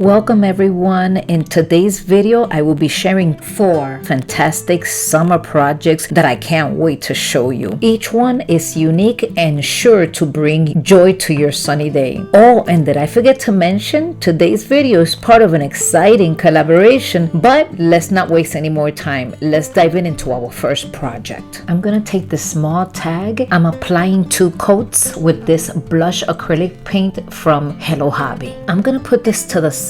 Welcome everyone. In today's video, I will be sharing 4 fantastic summer projects that I can't wait to show you. Each one is unique and sure to bring joy to your sunny day. Oh, and did I forget to mention, today's video is part of an exciting collaboration, but let's not waste any more time. Let's dive into our first project. I'm gonna take this small tag. I'm applying 2 coats with this blush acrylic paint from Hello Hobby. I'm gonna put this to the side.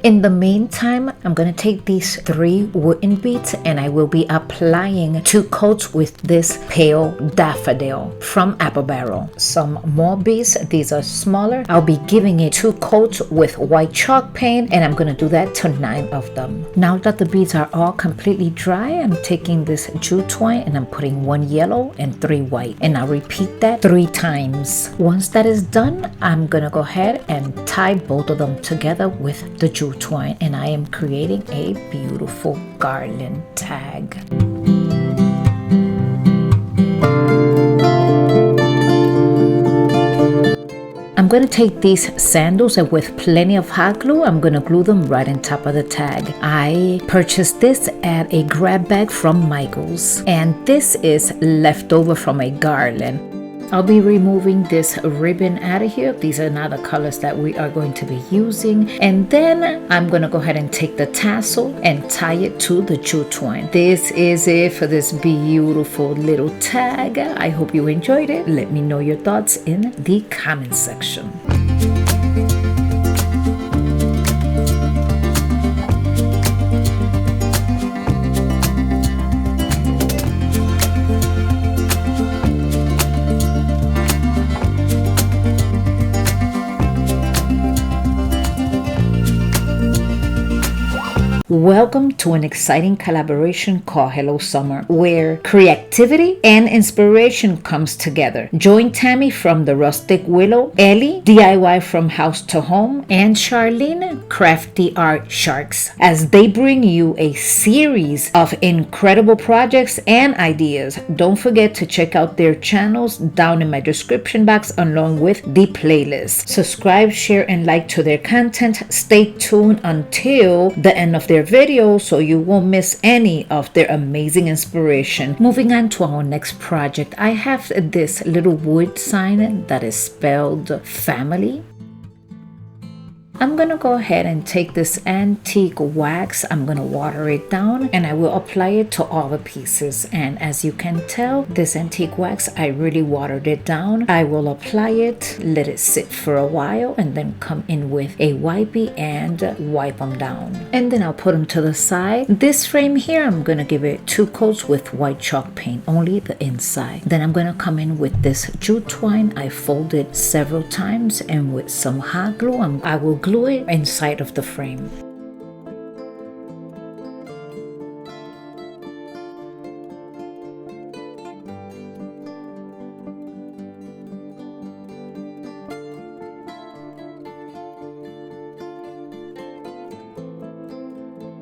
In the meantime, I'm going to take these 3 wooden beads and I will be applying 2 coats with this pale daffodil from Apple Barrel. Some more beads, these are smaller. I'll be giving it 2 coats with white chalk paint and I'm going to do that to 9 of them. Now that the beads are all completely dry, I'm taking this jute twine and I'm putting 1 yellow and 3 white, and I'll repeat that 3 times. Once that is done, I'm going to go ahead and tie both of them together with the jute twine, and I am creating a beautiful garland tag. I'm going to take these sandals and with plenty of hot glue, I'm going to glue them right on top of the tag. I purchased this at a grab bag from Michael's, and this is leftover from a garland. I'll be removing this ribbon out of here. These are not the colors that we are going to be using. And then I'm going to go ahead and take the tassel and tie it to the jute twine. This is it for this beautiful little tag. I hope you enjoyed it. Let me know your thoughts in the comment section. Welcome to an exciting collaboration called Hello Summer, where creativity and inspiration comes together. Join Tammy from the Rustic Willow, Ellie, DIY from House to Home, and Charlene, Crafty Art Sharks, as they bring you a series of incredible projects and ideas. Don't forget to check out their channels down in my description box along with the playlist. Subscribe, share, and like to their content. Stay tuned until the end of their video so you won't miss any of their amazing inspiration. Moving on to our next project, I have this little wood sign that is spelled family. I'm gonna go ahead and take this antique wax. I'm gonna water it down and I will apply it to all the pieces. And as you can tell, this antique wax, I really watered it down. I will apply it, let it sit for a while, and then come in with a wipey and wipe them down. And then I'll put them to the side. This frame here, I'm gonna give it 2 coats with white chalk paint, only the inside. Then I'm gonna come in with this jute twine. I fold it several times, and with some hot glue, I will glue it inside of the frame.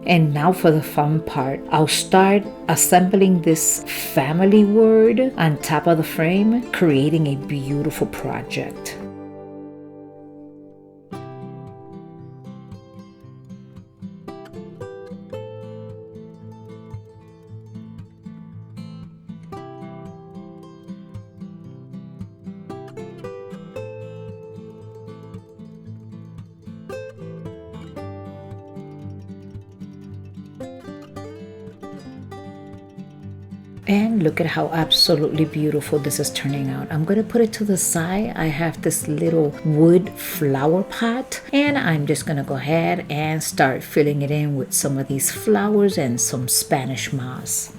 And now for the fun part. I'll start assembling this family word on top of the frame, creating a beautiful project. And look at how absolutely beautiful this is turning out. I'm going to put it to the side. I have this little wood flower pot, and I'm just going to go ahead and start filling it in with some of these flowers and some Spanish moss.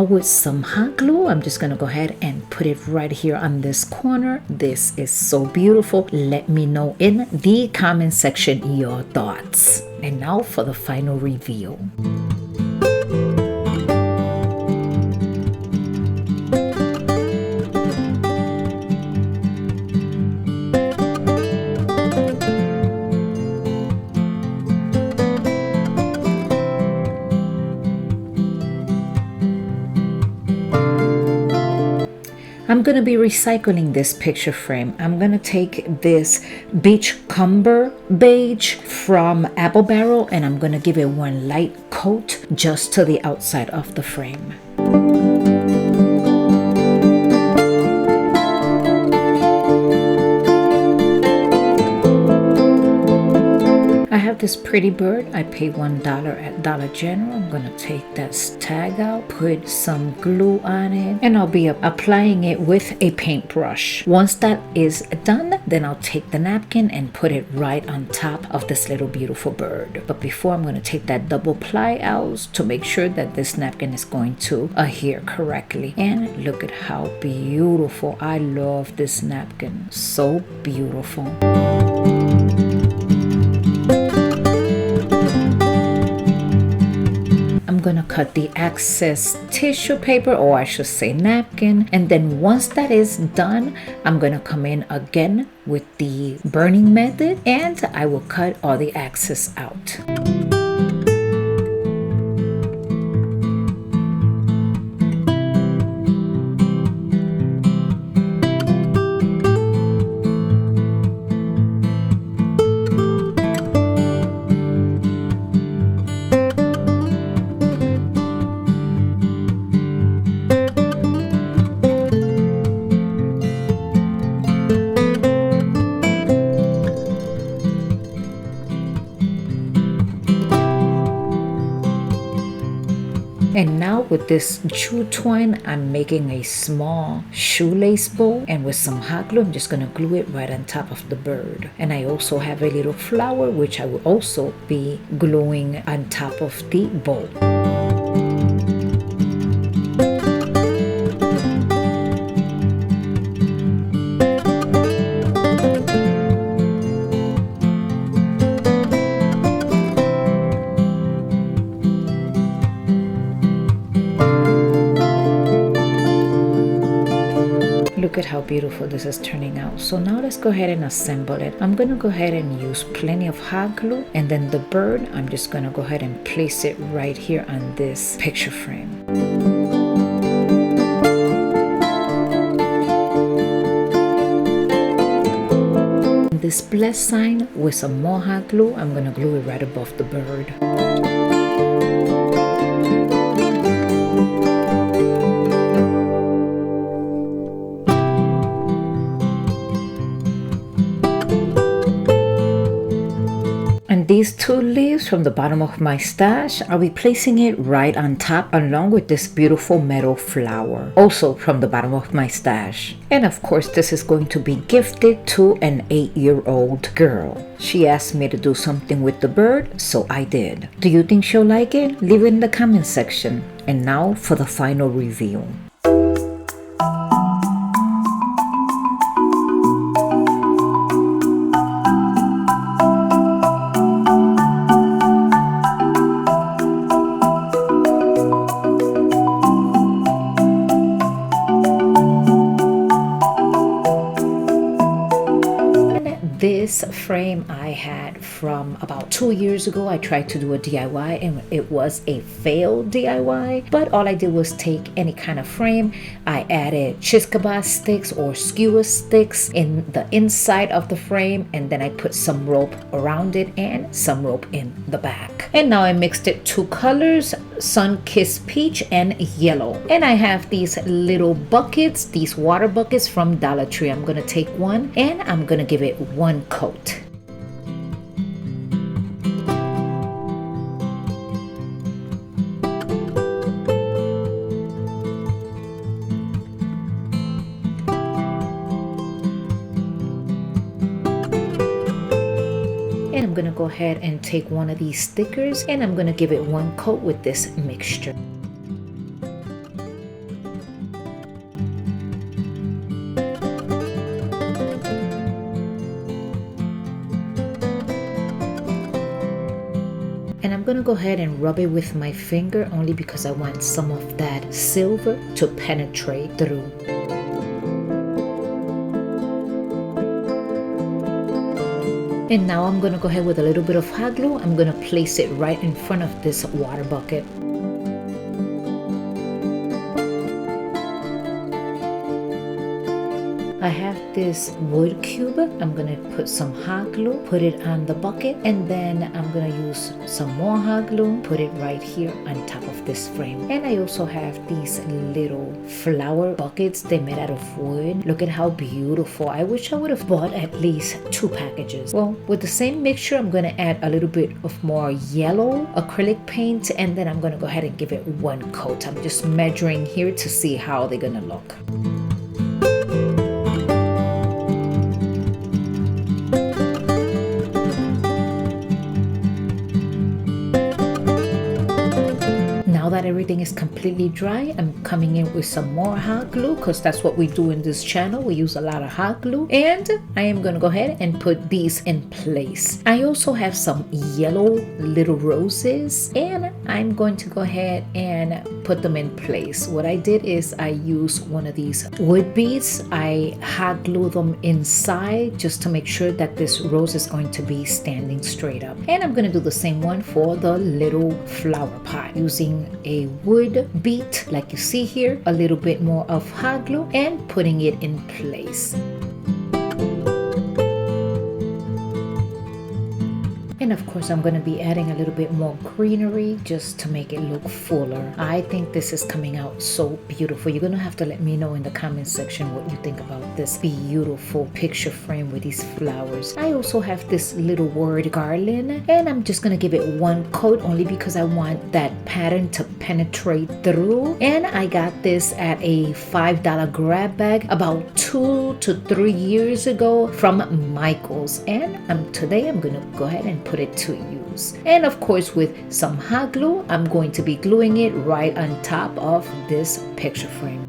with some hot glue, I'm just gonna go ahead and put it right here on this corner. This is so beautiful. Let me know in the comment section your thoughts. And now for the final reveal. I'm going to be recycling this picture frame. I'm going to take this beachcomber beige from Apple Barrel and I'm going to give it one light coat just to the outside of the frame. I have this pretty bird. I paid $1 at Dollar General. I'm gonna take that tag out, put some glue on it, and I'll be applying it with a paintbrush. Once that is done, then I'll take the napkin and put it right on top of this little beautiful bird. But before, I'm gonna take that double ply out to make sure that this napkin is going to adhere correctly. And look at how beautiful. I love this napkin. So beautiful. I'm gonna cut the excess tissue paper, or I should say napkin, and then once that is done, I'm gonna come in again with the burning method and I will cut all the excess out. And now with this jute twine, I'm making a small shoelace bow, and with some hot glue, I'm just gonna glue it right on top of the bird. And I also have a little flower, which I will also be gluing on top of the bow. Look at how beautiful this is turning out. So now let's go ahead and assemble it. I'm going to go ahead and use plenty of hot glue, and then the bird, I'm just going to go ahead and place it right here on this picture frame. This bless sign with some more hot glue, I'm going to glue it right above the bird. And these two leaves from the bottom of my stash, I'll be placing it right on top along with this beautiful metal flower, also from the bottom of my stash. And of course, this is going to be gifted to an 8-year-old girl. She asked me to do something with the bird, so I did. Do you think she'll like it? Leave it in the comment section. And now for the final reveal. This frame I had from about 2 years ago. I tried to do a DIY and it was a failed DIY, but all I did was take any kind of frame. I added chiskaba sticks or skewer sticks in the inside of the frame, and then I put some rope around it and some rope in the back. And now I mixed it 2 colors, sun-kissed peach and yellow. And I have these little buckets, these water buckets from Dollar Tree. I'm gonna take one and I'm gonna give it 1 coat. And I'm gonna go ahead and take one of these stickers and I'm gonna give it 1 coat with this mixture. gonna go ahead and rub it with my finger only because I want some of that silver to penetrate through. And now I'm gonna go ahead with a little bit of hot glue. I'm gonna place it right in front of this water bucket. I have this wood cube. I'm gonna put some hot glue, put it on the bucket, and then I'm gonna use some more hot glue, put it right here on top of this frame. And I also have these little flower buckets. They're made out of wood. Look at how beautiful. I wish I would have bought at least 2 packages. Well, with the same mixture, I'm gonna add a little bit of more yellow acrylic paint, and then I'm gonna go ahead and give it 1 coat. I'm just measuring here to see how they're gonna look. Now that everything is completely dry, I'm coming in with some more hot glue because that's what we do in this channel. We use a lot of hot glue, and I am going to go ahead and put these in place. I also have some yellow little roses, and I'm going to go ahead and put them in place. What I did is I used one of these wood beads. I hot glue them inside just to make sure that this rose is going to be standing straight up. And I'm going to do the same one for the little flower pot using a wood bead like you see here, a little bit more of hot glue, and putting it in place. And of course, I'm going to be adding a little bit more greenery just to make it look fuller. I think this is coming out so beautiful. You're going to have to let me know in the comment section what you think about this beautiful picture frame with these flowers. I also have this little word garland, and I'm just going to give it 1 coat only because I want that pattern to penetrate through. And I got this at a $5 grab bag about 2 to 3 years ago from Michael's. And today I'm going to go ahead and put it to use. And of course, with some hot glue, I'm going to be gluing it right on top of this picture frame.